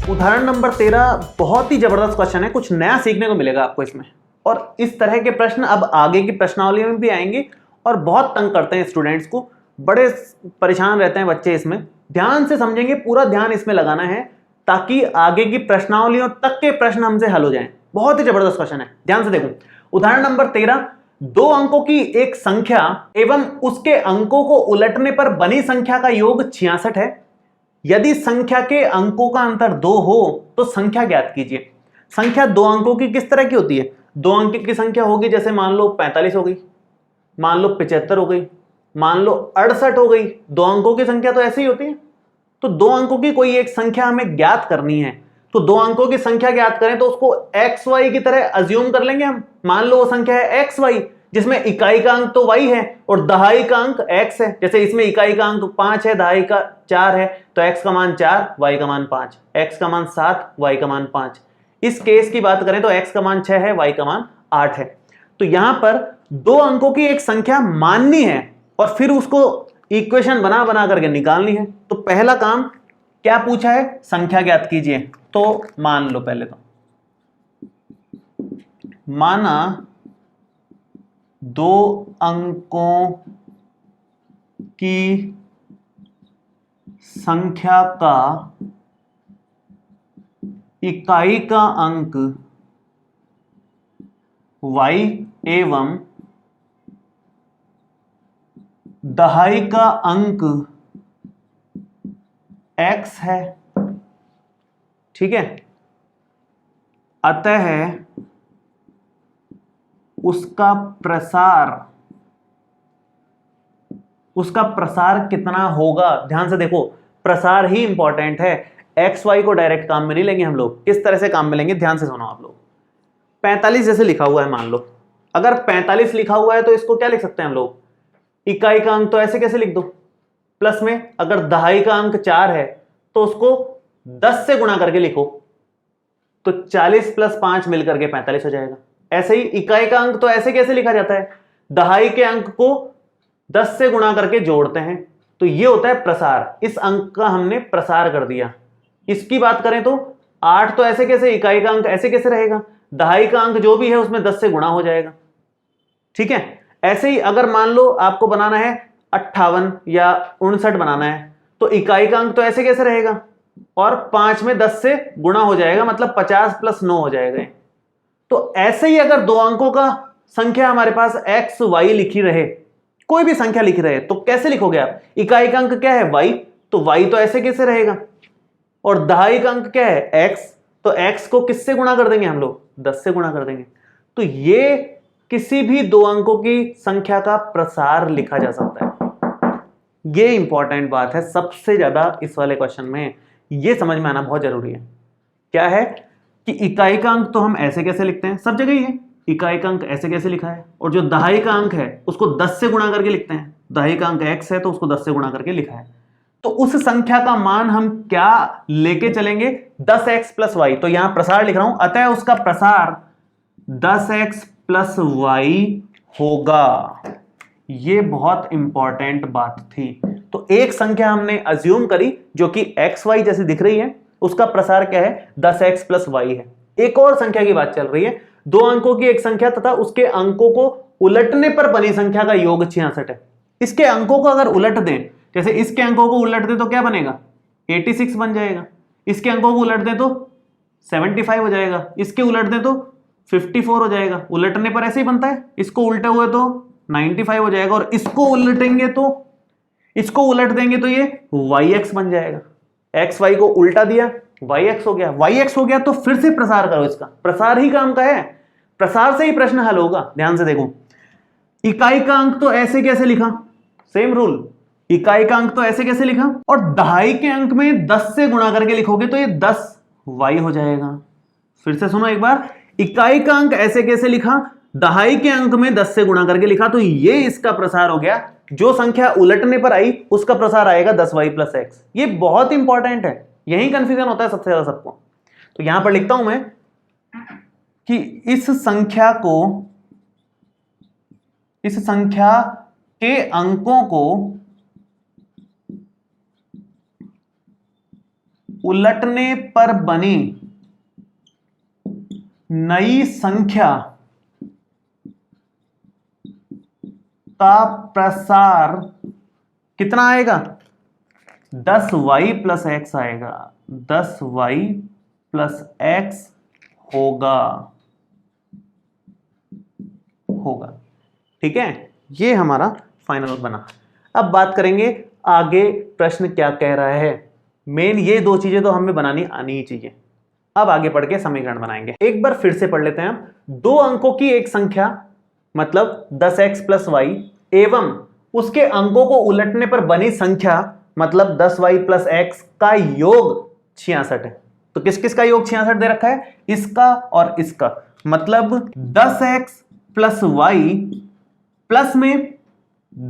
उदाहरण नंबर 13 बहुत ही जबरदस्त क्वेश्चन है, कुछ नया सीखने को मिलेगा आपको इसमें। और इस तरह के प्रश्न अब आगे की प्रश्नावली में भी आएंगे और बहुत तंग करते हैं स्टूडेंट्स को, बड़े परेशान रहते हैं बच्चे इसमें। ध्यान से समझेंगे, पूरा ध्यान इसमें लगाना है ताकि आगे की प्रश्नावलियों तक के प्रश्न हमसे हल हो जाएं। बहुत ही जबरदस्त क्वेश्चन है, ध्यान से देखो। उदाहरण नंबर 13, दो अंकों की एक संख्या एवं उसके अंकों को उलटने पर बनी संख्या का योग 66 है। यदि संख्या के अंकों का अंतर 2 हो तो संख्या ज्ञात कीजिए। संख्या दो अंकों की किस तरह की होती है? दो अंक की संख्या होगी, जैसे मान लो 45 हो गई, मान लो 75 हो गई, मान लो 68 हो गई। दो अंकों की संख्या तो ऐसी ही होती है। तो दो अंकों की कोई एक संख्या हमें ज्ञात करनी है, तो दो अंकों की संख्या ज्ञात करें तो उसको एक्स वाई की तरह अज्यूम कर लेंगे हम। मान लो वो संख्या है एक्स वाई, जिसमें इकाई का अंक तो y है और दहाई का अंक x है। जैसे इसमें इकाई का अंक 5 है, दहाई का 4 है, तो x का मान 4, y का मान 5, x का मान 7, y का मान 5। इस केस की बात करें तो x का मान 6 है, y का मान 8 है। तो यहां पर दो अंकों की एक संख्या माननी है और फिर उसको इक्वेशन बना बना करके निकालनी है। तो पहला काम क्या पूछा है? संख्या ज्ञात कीजिए। तो मान लो, पहले तो माना दो अंकों की संख्या का इकाई का अंक y एवं दहाई का अंक x है। ठीक है, अतः उसका प्रसार कितना होगा? ध्यान से देखो, प्रसार ही इंपॉर्टेंट है। एक्स वाई को डायरेक्ट काम में नहीं लेंगे हम लोग। किस तरह से काम में लेंगे, ध्यान से सुनो आप लोग। 45 जैसे लिखा हुआ है, मान लो अगर 45 लिखा हुआ है तो इसको क्या लिख सकते हैं हम लोग? इकाई का अंक तो ऐसे कैसे लिख दो, प्लस में। अगर दहाई का अंक 4 है तो उसको 10 से गुणा करके लिखो, तो 40 + 5 मिलकर के 45 हो जाएगा। ऐसे ही इकाई का अंक तो ऐसे कैसे लिखा जाता है? दहाई के अंक को 10 से गुणा करके जोड़ते हैं, तो ये होता है प्रसार। इस अंक का हमने प्रसार कर दिया। इसकी बात करें तो 8 तो ऐसे कैसे, इकाई का अंक ऐसे कैसे रहेगा? दहाई का अंक जो भी है उसमें 10 से गुणा हो जाएगा। ठीक है, ऐसे ही अगर मान लो आपको बनाना है 58 या 59 बनाना है, तो इकाई का अंक तो ऐसे कैसे रहेगा और 5 में 10 से गुणा हो जाएगा, मतलब 50 + 9 हो जाएगा। तो ऐसे ही अगर दो अंकों का संख्या हमारे पास एक्स वाई लिखी रहे, कोई भी संख्या लिखी रहे, तो कैसे लिखोगे आप? इकाई का अंक क्या है? वाई, तो वाई तो ऐसे कैसे रहेगा? और दहाई का अंक क्या है? एक्स, तो एक्स को किससे गुणा कर देंगे हम लोग? 10 से गुणा कर देंगे। तो ये किसी भी दो अंकों की संख्या का प्रसार लिखा जा सकता है। ये इंपॉर्टेंट बात है सबसे ज्यादा इस वाले क्वेश्चन में, ये समझ में आना बहुत जरूरी है। क्या है कि इकाई का अंक तो हम ऐसे कैसे लिखते हैं, सब जगह ही है। इकाई का अंक ऐसे कैसे लिखा है, और जो दहाई का अंक है उसको 10 से गुणा करके लिखते हैं। दहाई का अंक x है तो उसको 10 से गुणा करके लिखा है। तो उस संख्या का मान हम क्या लेके चलेंगे? 10x + y। तो यहां प्रसार लिख रहा हूं, अतः उसका प्रसार 10x + y होगा। ये बहुत इंपॉर्टेंट बात थी। तो एक संख्या हमने अज्यूम करी जो कि एक्स वाई जैसी दिख रही है, उसका प्रसार क्या है? 10x + y है। एक और संख्या की बात चल रही है, दो अंकों की एक संख्या तथा उसके अंकों को उलटने पर बनी संख्या का योग 66 है। इसके अंकों को अगर उलट दें, जैसे इसके अंकों को उलट दें तो क्या बनेगा? 86 बन जाएगा। इसके अंकों को उलट दें तो 75 हो जाएगा। इसके उलट दें तो 54 हो जाएगा। उलटने पर ऐसे ही बनता है। इसको उल्टे हुए तो 95 हो जाएगा, और इसको उलटेंगे तो, इसको उलट देंगे तो ये yx बन जाएगा। एक्स वाई को उल्टा दिया, yx हो गया। yx हो गया तो फिर से प्रसार करो, इसका प्रसार ही काम का है, प्रसार से ही प्रश्न हल होगा। ध्यान से देखो, इकाई का अंक तो ऐसे कैसे लिखा? सेम रूल, इकाई का अंक तो ऐसे कैसे लिखा, और दहाई के अंक में 10 से गुणा करके लिखोगे तो ये 10 y हो जाएगा। फिर से सुनो एक बार, इकाई का अंक ऐसे कैसे लिखा, दहाई के अंक में 10 से गुणा करके लिखा, तो ये इसका प्रसार हो गया। जो संख्या उलटने पर आई उसका प्रसार आएगा 10y + x। ये बहुत इंपॉर्टेंट है, यही कंफ्यूजन होता है सबसे ज्यादा सबको। तो यहां पर लिखता हूं मैं कि इस संख्या के अंकों को उलटने पर बनी नई संख्या का प्रसार कितना आएगा? 10y प्लस एक्स आएगा, 10y प्लस एक्स होगा। ठीक है, ये हमारा फाइनल बना। अब बात करेंगे आगे प्रश्न क्या कह रहा है। मेन ये दो चीजें तो हमें बनानी आनी ही चाहिए। अब आगे बढ़ के समीकरण बनाएंगे। एक बार फिर से पढ़ लेते हैं हम। दो अंकों की एक संख्या मतलब 10x प्लस वाई एवं उसके अंकों को उलटने पर बनी संख्या मतलब 10y प्लस एक्स का योग 66 है। तो किस किस का योग 66 दे रखा है? इसका और इसका, मतलब 10x प्लस वाई प्लस में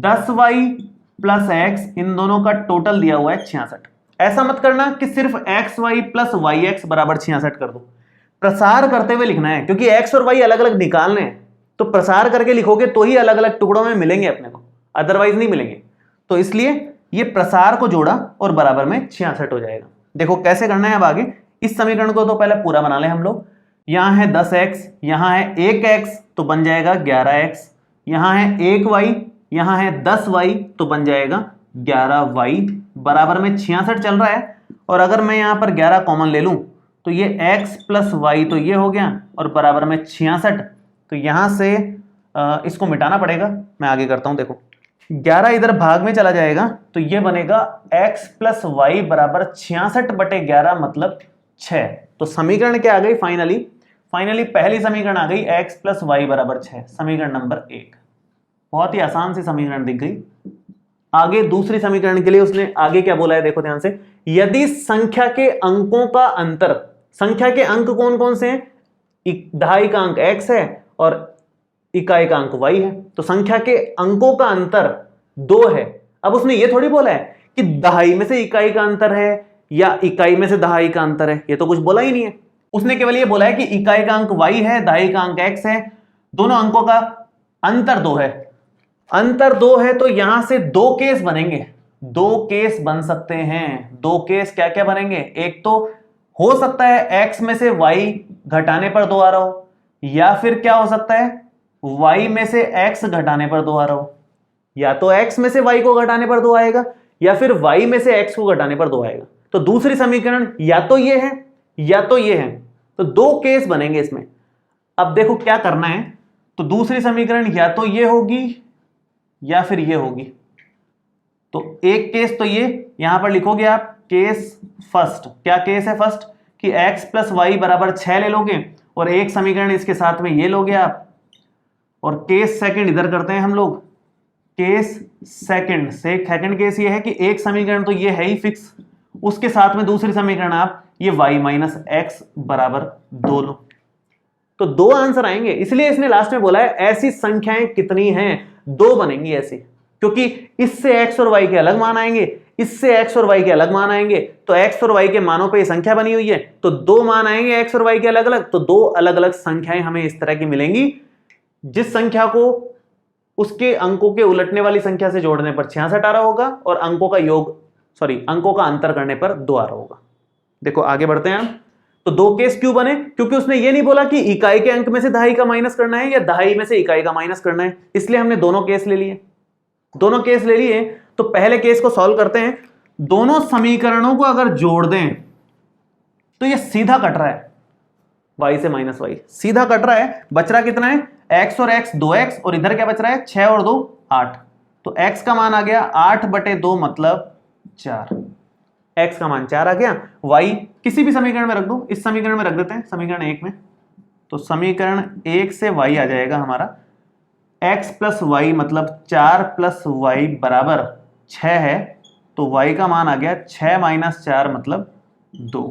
10y प्लस एक्स, इन दोनों का टोटल दिया हुआ है 66। ऐसा मत करना कि सिर्फ xy प्लस वाई एक्स बराबर 66 कर दो, प्रसार करते हुए लिखना है, क्योंकि x और y अलग अलग निकालने हैं। तो प्रसार करके लिखोगे तो ही अलग अलग टुकड़ों में मिलेंगे अपने को, अदरवाइज नहीं मिलेंगे। तो इसलिए ये प्रसार को जोड़ा और बराबर में 66 हो जाएगा। देखो कैसे करना है अब आगे। इस समीकरण को तो पहले पूरा बना लें हम लोग। यहां है 10x, यहां है 1x तो बन जाएगा 11x, यहां है 1y, यहां है 10y तो बन जाएगा 11y, बराबर में 66 चल रहा है। और अगर मैं यहां पर 11 कॉमन ले लूं तो ये x प्लस वाई तो ये हो गया और बराबर में 66। तो यहां से इसको मिटाना पड़ेगा, मैं आगे करता हूं। देखो 11 इधर भाग में चला जाएगा तो ये बनेगा x प्लस वाई बराबर 66/11 मतलब 6। तो समीकरण क्या आ गई? फाइनली पहली समीकरण आ गई x प्लस वाई बराबर 6, समीकरण नंबर 1। बहुत ही आसान सी समीकरण दिख गई। आगे दूसरी समीकरण के लिए उसने आगे क्या बोला है, देखो ध्यान से। यदि संख्या के अंकों का अंतर, संख्या के अंक कौन कौन से हैं? दहाई का अंक x है और इकाई का अंक y है। तो संख्या के अंकों का अंतर 2 है। अब उसने ये थोड़ी बोला है कि दहाई में से इकाई का अंतर है या इकाई में से दहाई का अंतर है, ये तो कुछ बोला ही नहीं है। उसने केवल ये बोला है कि इकाई का अंक y है, दहाई का अंक x है, दोनों अंकों का अंतर 2 है। अंतर 2 है तो यहां से 2 केस बनेंगे, 2 केस बन सकते हैं। 2 केस क्या क्या बनेंगे? एक तो हो सकता है x में से y घटाने पर 2 आ रहा हो, या फिर क्या हो सकता है y में से x घटाने पर 2 आ रहा हो। या तो x में से y को घटाने पर 2 आएगा या फिर y में से x को घटाने पर 2 आएगा। तो दूसरी समीकरण या तो ये है या तो ये है, तो 2 केस बनेंगे इसमें। अब देखो क्या करना है, तो दूसरी समीकरण या तो ये होगी या फिर ये होगी। तो एक केस तो ये यहां पर लिखोगे आप, केस फर्स्ट। क्या केस है फर्स्ट? कि x प्लस वाई बराबर 6 ले लोगे और एक समीकरण इसके साथ में ये लोगे आप। और केस सेकंड इधर करते हैं हम लोग। केस सेकंड केस ये है कि एक समीकरण तो ये है ही फिक्स, उसके साथ में दूसरी समीकरण आप ये y माइनस एक्स बराबर 2 लो। तो 2 आंसर आएंगे। इसलिए इसने लास्ट में बोला है ऐसी संख्याएं कितनी हैं? 2 बनेंगी ऐसी, क्योंकि इससे x और y के अलग मान आएंगे, इससे x और y के अलग मान आएंगे। तो x और y के मानों पे संख्या बनी हुई है तो 2 मान आएंगे x और y के अलग अलग। तो 2 अलग अलग संख्याएं हमें इस तरह की मिलेंगी, जिस संख्या को उसके अंकों के उलटने वाली संख्या से जोड़ने पर 66 आ रहा होगा और अंकों का अंतर करने पर 2 आ रहा होगा। देखो आगे बढ़ते हैं हम। तो 2 केस क्यों बने? क्योंकि उसने ये नहीं बोला कि इकाई के अंक में से दहाई का माइनस करना है या दहाई में से इकाई का माइनस करना है, इसलिए हमने दोनों केस ले लिए। तो पहले केस को सॉल्व करते हैं। दोनों समीकरणों को अगर जोड़ दें तो ये सीधा कट रहा है, y से माइनस वाई सीधा कट रहा है। बच रहा कितना है? x और x 2x, और इधर क्या बच रहा है? 6 और 2 8। तो x का मान आ गया 8/2 मतलब 4। x का मान 4 आ गया। y किसी भी समीकरण में रख दो, इस समीकरण में रख देते हैं, समीकरण 1 में। तो समीकरण 1 से y आ जाएगा हमारा x प्लस वाई मतलब 4 प्लस वाई बराबर 6 है। तो y का मान आ गया 6 माइनस 4 मतलब 2।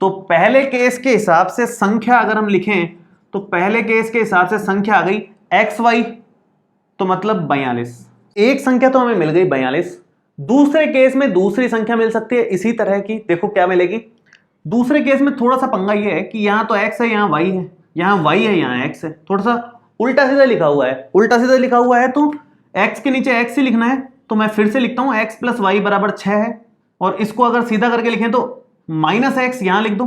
तो पहले केस के हिसाब से संख्या अगर हम लिखें तो पहले केस के हिसाब से संख्या आ गई xy, तो मतलब 42। एक संख्या तो हमें मिल गई 42। दूसरे केस में दूसरी संख्या मिल सकती है इसी तरह की। देखो क्या मिलेगी दूसरे केस में। थोड़ा सा पंगा ये है कि यहां तो x है, यहां y है, यहां y है, यहां x है। थोड़ा सा उल्टा सीधा लिखा हुआ है। उल्टा सीधा लिखा हुआ है तो x के नीचे x ही लिखना है। तो मैं फिर से लिखता हूं x प्लस वाई बराबर 6 है, और इसको अगर सीधा करके लिखें तो माइनस एक्स यहां लिख दो,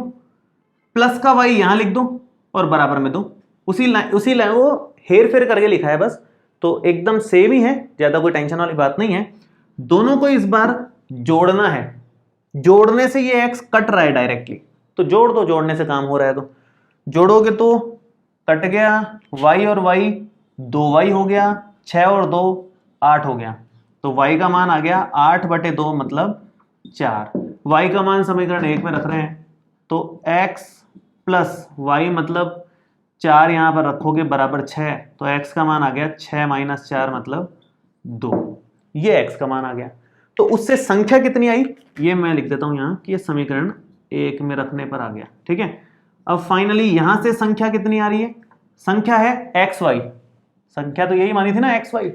प्लस का वाई यहां लिख दो और बराबर में दो। उसी लाइन वो हेर फेर करके लिखा है बस, तो एकदम सेम ही है, ज्यादा कोई टेंशन वाली बात नहीं है। दोनों को इस बार जोड़ना है, जोड़ने से ये एक्स कट रहा है डायरेक्टली, तो जोड़ दो, जोड़ने से काम हो रहा है। तो जोड़ोगे तो कट गया y और y, 2y हो गया, 6 और 2 8 हो गया, तो y का मान आ गया 8/2 मतलब 4। y का मान समीकरण 1 में रख रहे हैं, तो x प्लस वाई मतलब 4 यहां पर रखोगे बराबर 6, तो x का मान आ गया 6 - 4 मतलब 2, ये x का मान आ गया। तो उससे संख्या कितनी आई, ये मैं लिख देता हूं यहां कि ये समीकरण 1 में रखने पर आ गया, ठीक है। अब फाइनली यहां से संख्या कितनी आ रही है, संख्या है एक्स वाई, संख्या तो यही मानी थी ना एक्स वाई,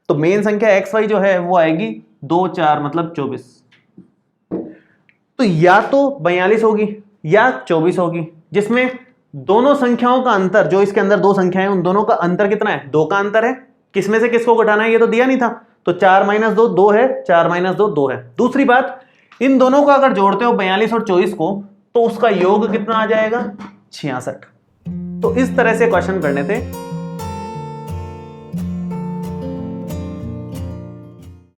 तो मेन संख्या एक्स वाई जो है वो आएगी 2 4 मतलब 24। तो या तो 42 होगी या 24 होगी, जिसमें दोनों संख्याओं का अंतर, जो इसके अंदर दो संख्याएं उन दोनों का अंतर कितना है, 2 का अंतर है। किसमें से किसको घटाना है ये तो दिया नहीं था, तो 4 - 2 2 है, 4 - 2 2 है। दूसरी बात, इन दोनों को अगर जोड़ते हो 42 और 24 को, तो उसका योग कितना आ जाएगा 66। तो इस तरह से क्वेश्चन करने थे।